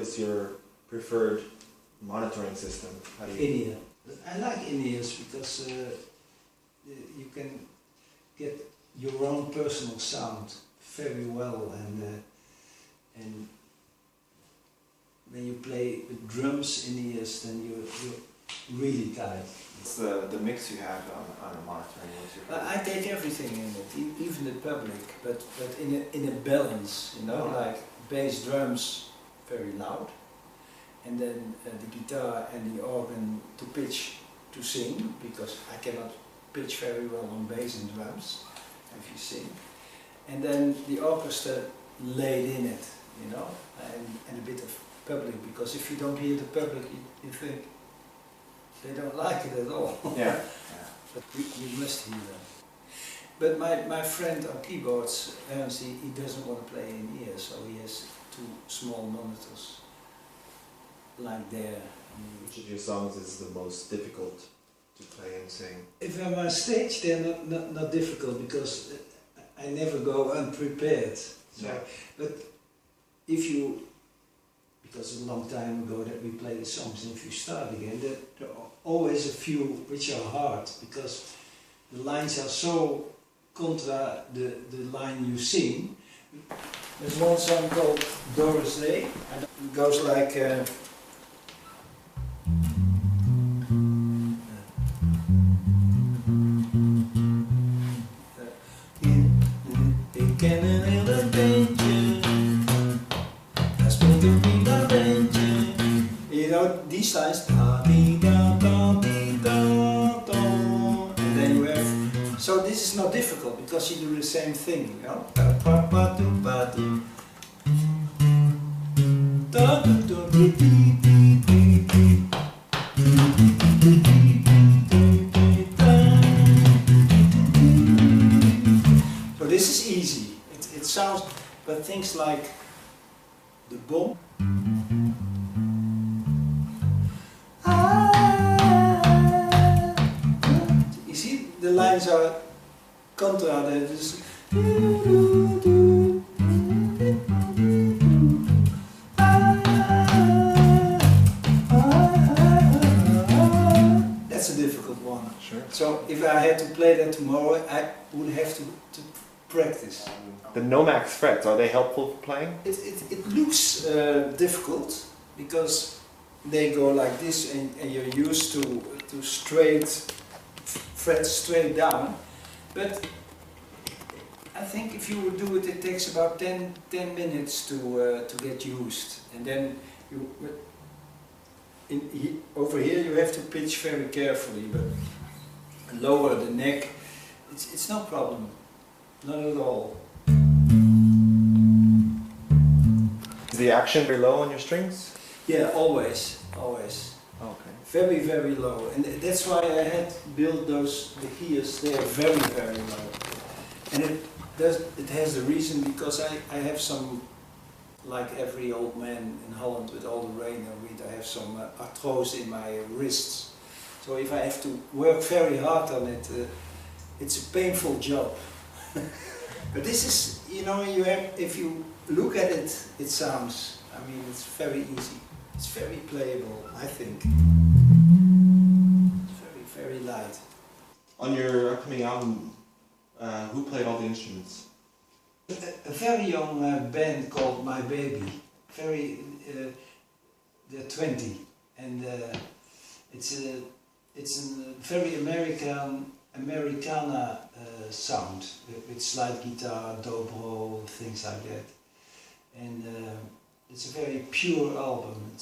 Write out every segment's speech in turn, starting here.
is your preferred monitoring system? How do you... In-ear. I like in-ears because you can get your own personal sound very well, and when you play with drums in ears, then you're really tight. What's the mix you have on a monitoring? What's your favorite? I take everything in it, even the public, but in a balance, you know, like bass drums very loud, and then the guitar and the organ to pitch to sing, because I cannot pitch very well on bass and drums if you sing, and then the orchestra laid in it, you know, and a bit of public, because if you don't hear the public, you think they don't like it at all. Yeah. But you must hear them. But my friend on keyboards, Ernst, he doesn't want to play in ear, so he has two small monitors, like there. Which of your songs is the most difficult to play and sing? If I'm on stage, they're not difficult, because I never go unprepared. So, yeah. But if you, because it's a long time ago that we played the songs, and if you start again, there are always a few which are hard, because the lines are so contra the line you sing. There's one song called Doris Day, and it goes like ik ken een hele bandje, daar speelt een prima bandje. You know, these lines, and then you have, so this is not difficult because you do the same thing, you know. So this is easy. It sounds, but things like the bomb. You see, the lines are contra. That's a difficult one. Sure. So if I had to play that tomorrow, I would have to practice. The Nomax frets, are they helpful for playing? It looks difficult because they go like this, and you're used to straight frets straight down. But I think if you would do it, it takes about 10 minutes to get used, and then over here you have to pitch very carefully, but lower the neck. It's no problem, not at all. Is the action very low on your strings? Yeah, always. Okay. Very, very low, and that's why I had built those, the ears, they are very, very low. And it has a reason, because I have some, like every old man in Holland with all the rain and wind, I have some arthrose in my wrists. So if I have to work very hard on it, it's a painful job. But this is, you know, if you look at it, it sounds, I mean, it's very easy. It's very playable, I think. It's very, very light. On your upcoming album, who played all the instruments? A very young band called My Baby. They're 20, and it's a very Americana sound with slide guitar, dobro, things like that. And it's a very pure album.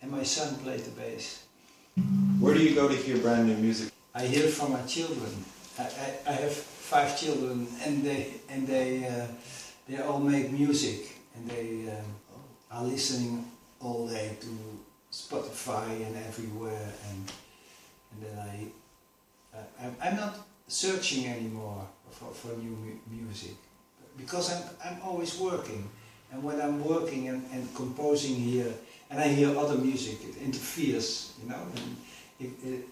And my son played the bass. Where do you go to hear brand new music? I hear it from my children. I have 5 children, and they all make music, and they are listening all day to Spotify and everywhere, and then I'm not searching anymore for new music, because I'm always working, and when I'm working and composing here, and I hear other music, it interferes, you know. And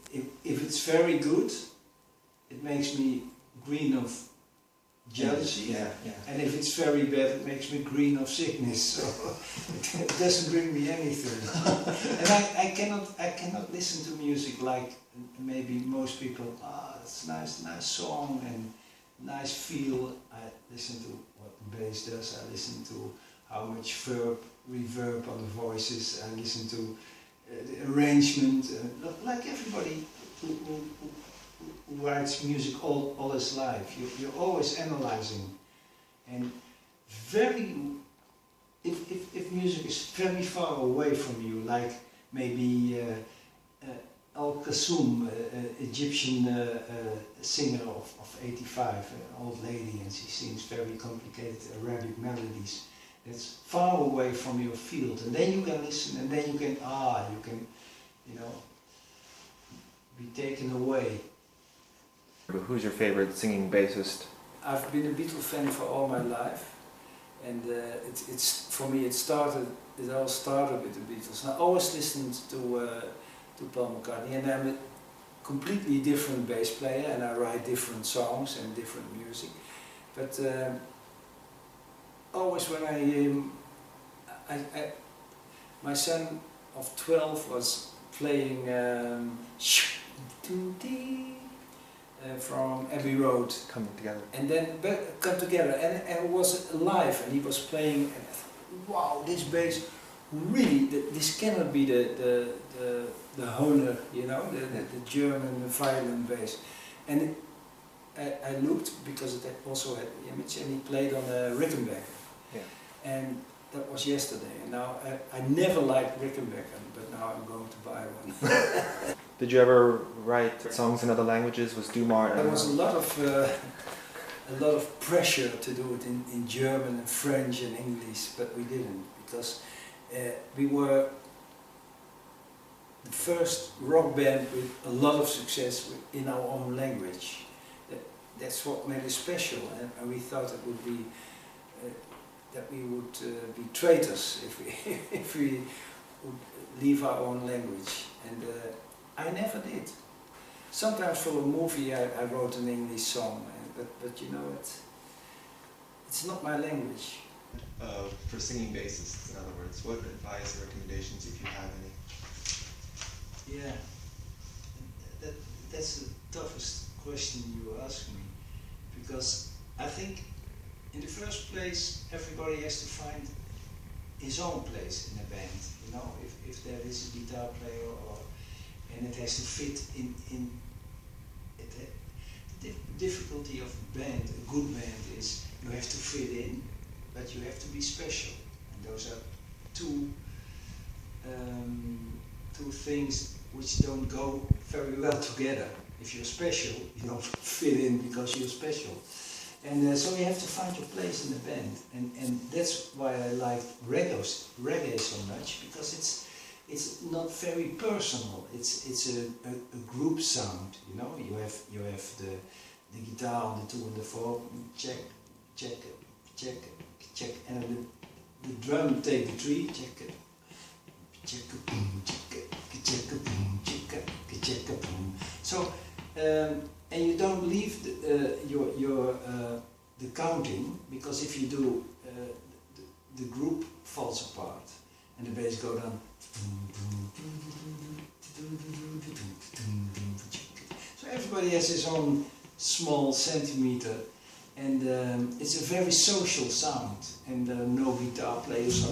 if it's very good, it makes me green of jealousy. Yeah, yeah. And if it's very bad, it makes me green of sickness. So it doesn't bring me anything. And I cannot listen to music like maybe most people. It's nice song and nice feel. I listen to what the bass does. I listen to how much reverb on the voices. I listen to the arrangement. Like everybody who writes music all his life. You're always analyzing. And if music is very far away from you, like maybe Al Kassoum, Egyptian singer of 85, an old lady, and she sings very complicated Arabic melodies. It's far away from your field, and then you can listen, and then you can, be taken away. Who's your favorite singing bassist? I've been a Beatle fan for all my life, and it's for me it all started with the Beatles. And I always listened to Paul McCartney, and I'm a completely different bass player, and I write different songs and different music. But always when my son of 12 was playing from Abbey Road. Coming Together. And then Come Together, and it was live, and he was playing, and I thought, wow, this bass, really, this cannot be the Hohner, the German violin bass. And I looked, because it also had the image, and he played on a Rickenbacker. Yeah. And that was yesterday, and now I never liked Rickenbacker, but now I'm going to buy one. Did you ever write songs in other languages? Was Dumar? There was a lot of pressure to do it in German and French and English, but we didn't, because we were the first rock band with a lot of success in our own language. That's what made it special, and we thought it would be that we would be traitors if we would leave our own language, and I never did. Sometimes for a movie I wrote an English song, but it's not my language. For singing bassists, in other words, what advice or recommendations, if you have any? Yeah, that's the toughest question you ask me, because I think in the first place everybody has to find his own place in a band. If there is a guitar player, and it has to fit in it. The difficulty of a band, a good band, is you have to fit in, but you have to be special. And those are two things which don't go very well together. If you're special, you don't fit in because you're special. And so you have to find your place in the band. And that's why I like reggae so much, because it's not very personal. It's a group sound. You have the guitar on the 2 and the 4, check, check, check, check, and the drum take the 3, check, check, boom, check, check, boom, check, check, boom. So and you don't leave the counting, because if you do, the group falls apart, and the bass go down. So everybody has his own small centimeter, and it's a very social sound, and no guitar players,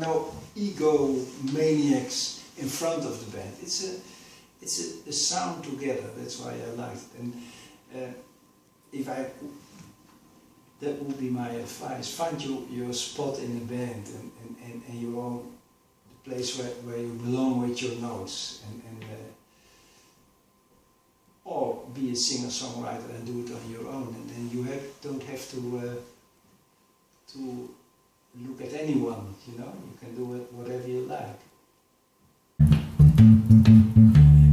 no ego maniacs in front of the band. It's a sound together. That's why I like it. And that would be my advice. Find your spot in the band, and your own place where you belong with your notes, or be a singer-songwriter and do it on your own, and then you don't have to look at anyone. You can do it whatever you like.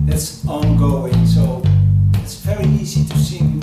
That's ongoing, so it's very easy to sing